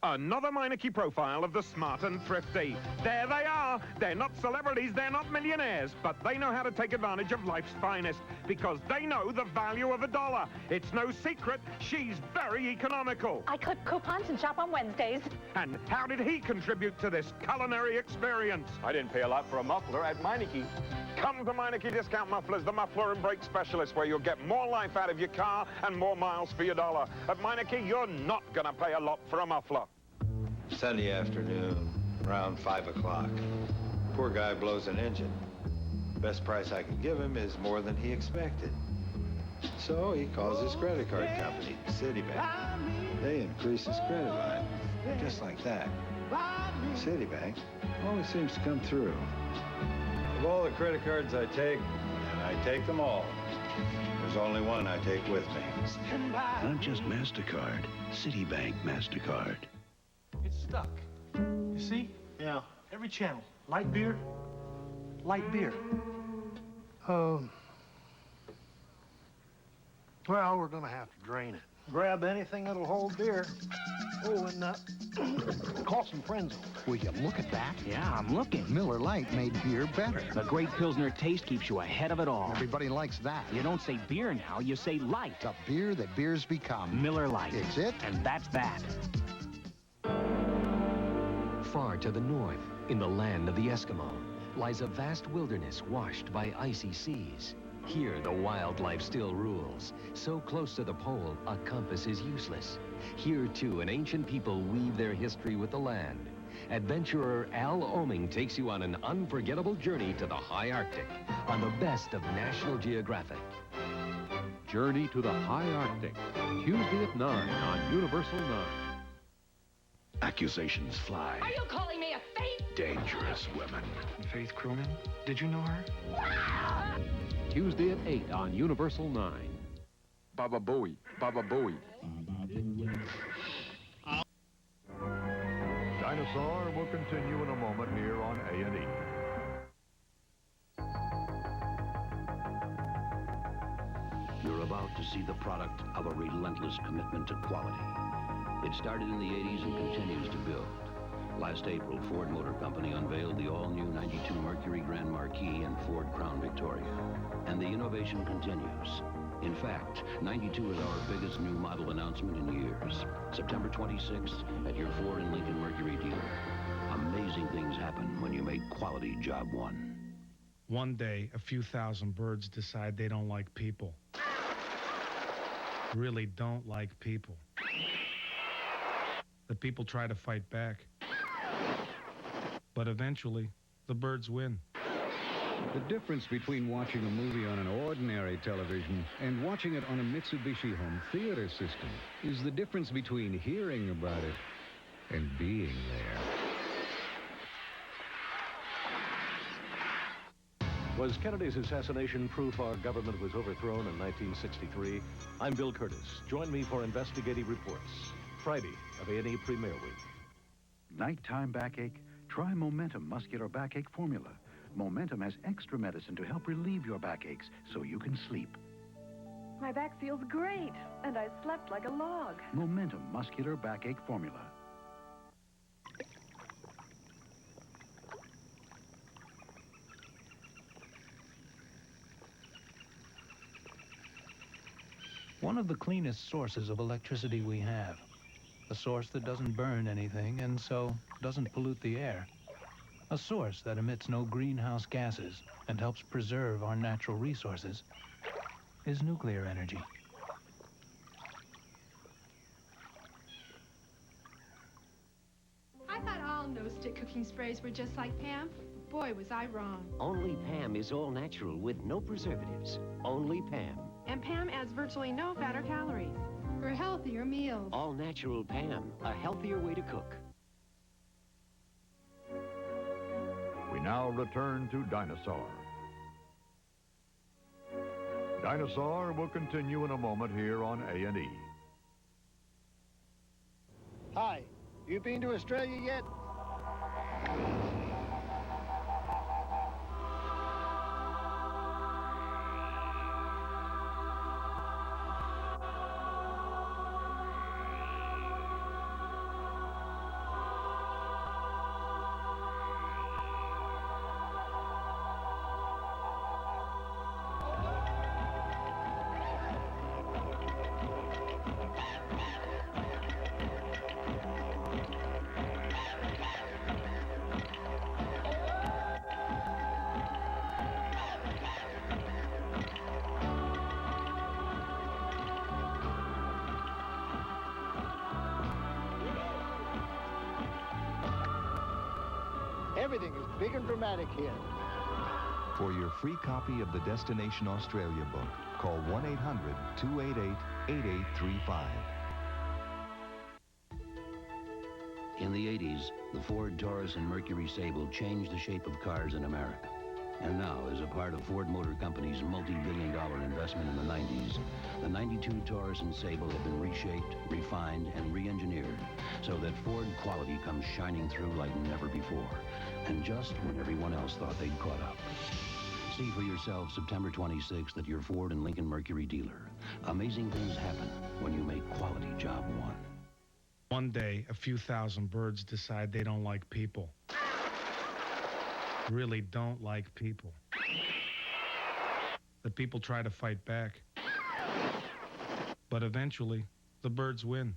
Another Meineke profile of the smart and thrifty. There they are. They're not celebrities, they're not millionaires, but they know how to take advantage of life's finest because they know the value of a dollar. It's no secret, she's very economical. I clip coupons and shop on Wednesdays. And how did he contribute to this culinary experience? I didn't pay a lot for a muffler at Meineke. Come to Meineke Discount Mufflers, the muffler and brake specialist, where you'll get more life out of your car and more miles for your dollar. At Meineke, you're not going to pay a lot for a muffler. Sunday afternoon, around 5 o'clock. Poor guy blows an engine. Best price I could give him is more than he expected. So he calls his credit card company, Citibank. They increase his credit line, just like that. Citibank always seems to come through. Of all the credit cards I take, and I take them all, there's only one I take with me. Not just MasterCard, Citibank MasterCard. It's stuck. You see? Yeah. Every channel. Light beer. Light beer. Well, we're gonna have to drain it. Grab anything that'll hold beer. Oh, and call some friends over. Will you look at that? Yeah, I'm looking. Miller Lite made beer better. The great Pilsner taste keeps you ahead of it all. Everybody likes that. You don't say beer now, you say light. The beer that beers become. Miller Lite. It's it? And that's that. Far to the north, in the land of the Eskimo, lies a vast wilderness washed by icy seas. Here, the wildlife still rules. So close to the pole, a compass is useless. Here, too, an ancient people weave their history with the land. Adventurer Al Oeming takes you on an unforgettable journey to the high Arctic on the best of National Geographic. Journey to the high Arctic, Tuesday at 9 on Universal 9. Accusations fly. Are you calling me a thief? Dangerous women. Faith Croonan? Did you know her? Tuesday at 8 on Universal 9. Baba Booey, Baba Booey. Dinosaur will continue in a moment here on A&E. You're about to see the product of a relentless commitment to quality. It started in the 80s and continues to build. Last April, Ford Motor Company unveiled the all-new 92 Mercury Grand Marquis and Ford Crown Victoria. And the innovation continues. In fact, 92 is our biggest new model announcement in years. September 26th at your Ford and Lincoln Mercury dealer. Amazing things happen when you make quality job one. One day, a few thousand birds decide they don't like people. Really don't like people. The people try to fight back. But eventually, the birds win. The difference between watching a movie on an ordinary television and watching it on a Mitsubishi home theater system is the difference between hearing about it and being there. Was Kennedy's assassination proof our government was overthrown in 1963? I'm Bill Curtis. Join me for Investigative Reports, Friday of A&E Premiere Week. Nighttime backache? Try Momentum Muscular Backache Formula. Momentum has extra medicine to help relieve your backaches so you can sleep. My back feels great, and I slept like a log. Momentum Muscular Backache Formula. One of the cleanest sources of electricity we have. A source that doesn't burn anything and so doesn't pollute the air. A source that emits no greenhouse gases and helps preserve our natural resources is nuclear energy. I thought all no-stick cooking sprays were just like Pam. Boy, was I wrong. Only Pam is all natural with no preservatives. Only Pam. And Pam adds virtually no fat or calories for healthier meals. All natural Pam, a healthier way to cook. We now return to Dinosaur. Dinosaur will continue in a moment here on A&E. Hi, you been to Australia yet? Everything is big and dramatic here. For your free copy of the Destination Australia book, call 1-800-288-8835. In the 80s, the Ford Taurus and Mercury Sable changed the shape of cars in America. And now, as a part of Ford Motor Company's multi-billion-dollar investment in the 90s, the 92 Taurus and Sable have been reshaped, refined, and re-engineered so that Ford quality comes shining through like never before, and just when everyone else thought they'd caught up. See for yourself September 26th at your Ford and Lincoln Mercury dealer. Amazing things happen when you make quality job one. One day, a few thousand birds decide they don't like people. Really don't like people. The people try to fight back. But eventually, the birds win.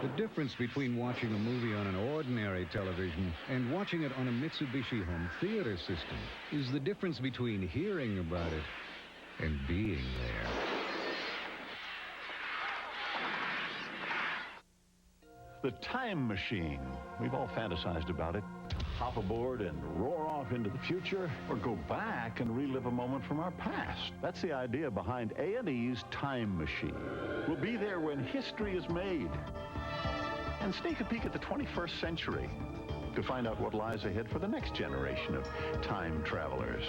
The difference between watching a movie on an ordinary television and watching it on a Mitsubishi home theater system is the difference between hearing about it and being there. The time machine. We've all fantasized about it. Hop aboard and roar off into the future, or go back and relive a moment from our past. That's the idea behind A&E's Time Machine. We'll be there when history is made. And sneak a peek at the 21st century to find out what lies ahead for the next generation of time travelers.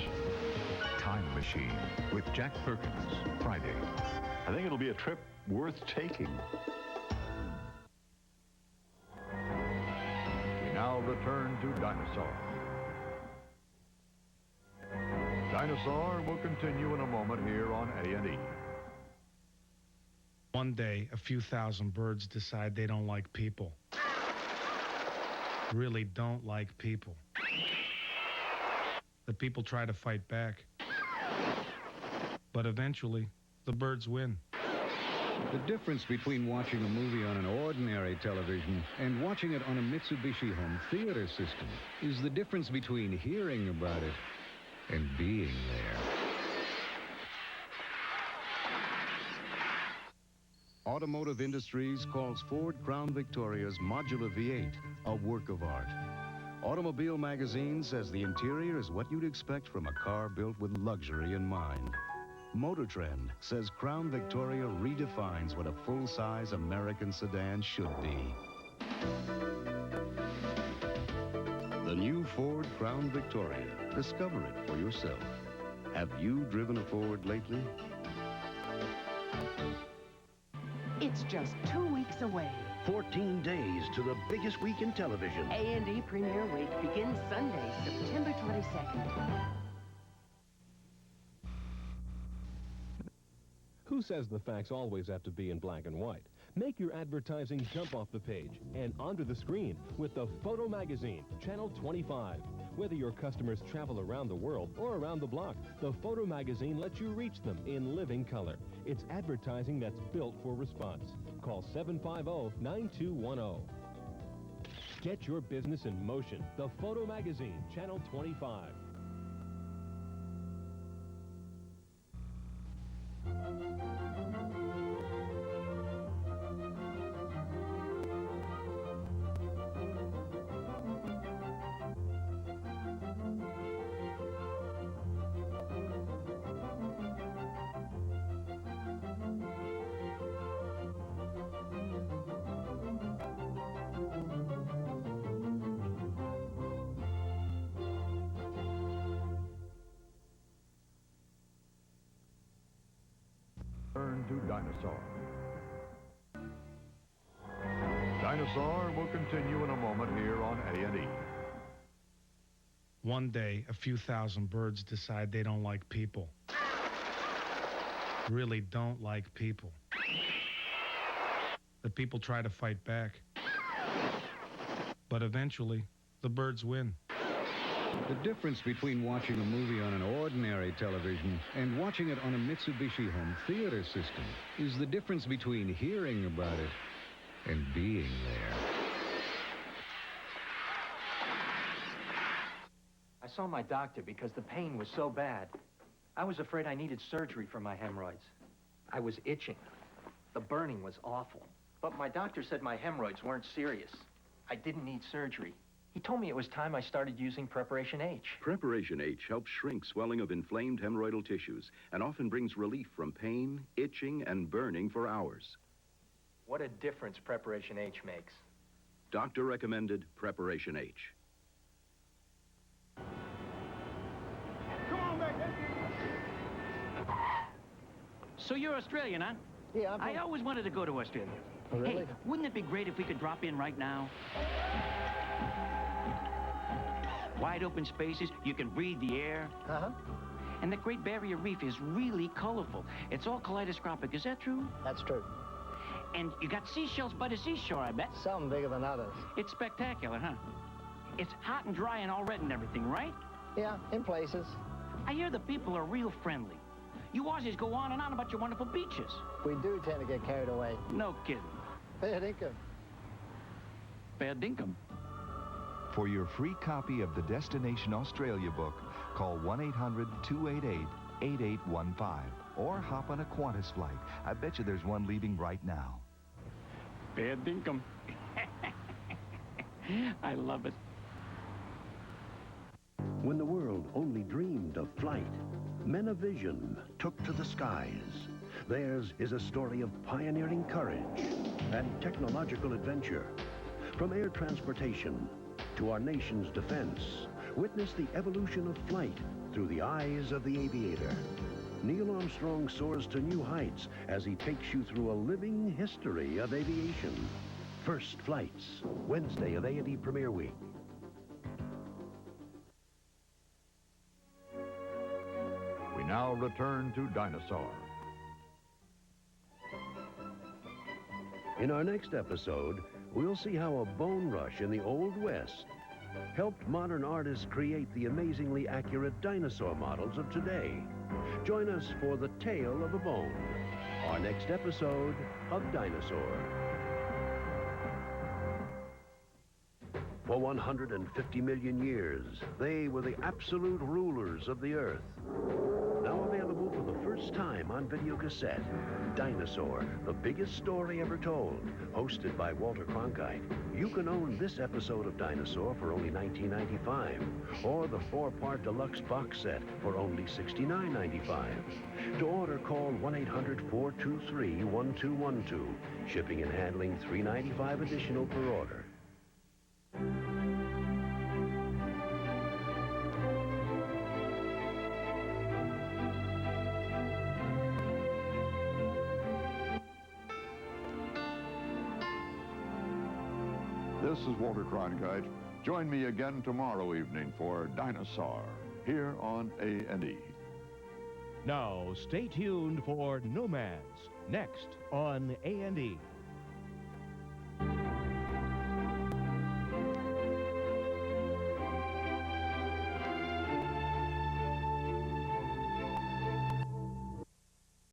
Time Machine with Jack Perkins, Friday. I think it'll be a trip worth taking. We now return to Dinosaur. Dinosaur will continue in a moment here on A&E. One day, a few thousand birds decide they don't like people. Really don't like people. The people try to fight back. But eventually, the birds win. The difference between watching a movie on an ordinary television and watching it on a Mitsubishi home theater system is the difference between hearing about it and being there. Automotive Industries calls Ford Crown Victoria's modular V8 a work of art. Automobile Magazine says the interior is what you'd expect from a car built with luxury in mind. Motor Trend says Crown Victoria redefines what a full-size American sedan should be. The new Ford Crown Victoria. Discover it for yourself. Have you driven a Ford lately? It's just 2 weeks away. 14 days to the biggest week in television. A&E Premiere Week begins Sunday, September 22nd. Who says the facts always have to be in black and white? Make your advertising jump off the page and onto the screen with the Photo Magazine, Channel 25. Whether your customers travel around the world or around the block, the Photo Magazine lets you reach them in living color. It's advertising that's built for response. Call 750-9210. Get your business in motion. The Photo Magazine, Channel 25. Turn to Dinosaur. Dinosaur will continue in a moment here on A&E. One day, a few thousand birds decide they don't like people. Really don't like people. The people try to fight back. But eventually, the birds win. The difference between watching a movie on an ordinary television and watching it on a Mitsubishi home theater system is the difference between hearing about it and being there. I saw my doctor because the pain was so bad. I was afraid I needed surgery for my hemorrhoids. I was itching. The burning was awful. But my doctor said my hemorrhoids weren't serious. I didn't need surgery. He told me it was time I started using Preparation H. Preparation H helps shrink swelling of inflamed hemorrhoidal tissues and often brings relief from pain, itching, and burning for hours. What a difference Preparation H makes. Doctor recommended Preparation H. Come on back, So you're Australian, huh? Yeah, I always wanted to go to Australia. Oh, really? Hey, wouldn't it be great if we could drop in right now? Wide open spaces, you can breathe the air. Uh-huh. And the Great Barrier Reef is really colorful. It's all kaleidoscopic, is that true? That's true. And you got seashells by the seashore, I bet. Some bigger than others. It's spectacular, huh? It's hot and dry and all red and everything, right? Yeah, in places. I hear the people are real friendly. You Aussies go on and on about your wonderful beaches. We do tend to get carried away. No kidding. Fair dinkum. Fair dinkum. For your free copy of the Destination Australia book, call 1-800-288-8815 or hop on a Qantas flight. I bet you there's one leaving right now. Fair dinkum. I love it. When the world only dreamed of flight, men of vision took to the skies. Theirs is a story of pioneering courage and technological adventure. From air transportation to our nation's defense, witness the evolution of flight through the eyes of the aviator. Neil Armstrong soars to new heights as he takes you through a living history of aviation. First Flights, Wednesday of A&E Premiere Week. We now return to Dinosaur. In our next episode, we'll see how a bone rush in the Old West helped modern artists create the amazingly accurate dinosaur models of today. Join us for The Tale of a Bone, our next episode of Dinosaur. For 150 million years, they were the absolute rulers of the Earth. Now available for the first time on videocassette, Dinosaur, the biggest story ever told, hosted by Walter Cronkite. You can own this episode of Dinosaur for only $19.95, or the 4-part deluxe box set for only $69.95. To order, call 1-800-423-1212. Shipping and handling $3.95 additional per order. This is Walter Cronkite. Join me again tomorrow evening for Dinosaur, here on A&E. Now, stay tuned for Nomads, next on A&E.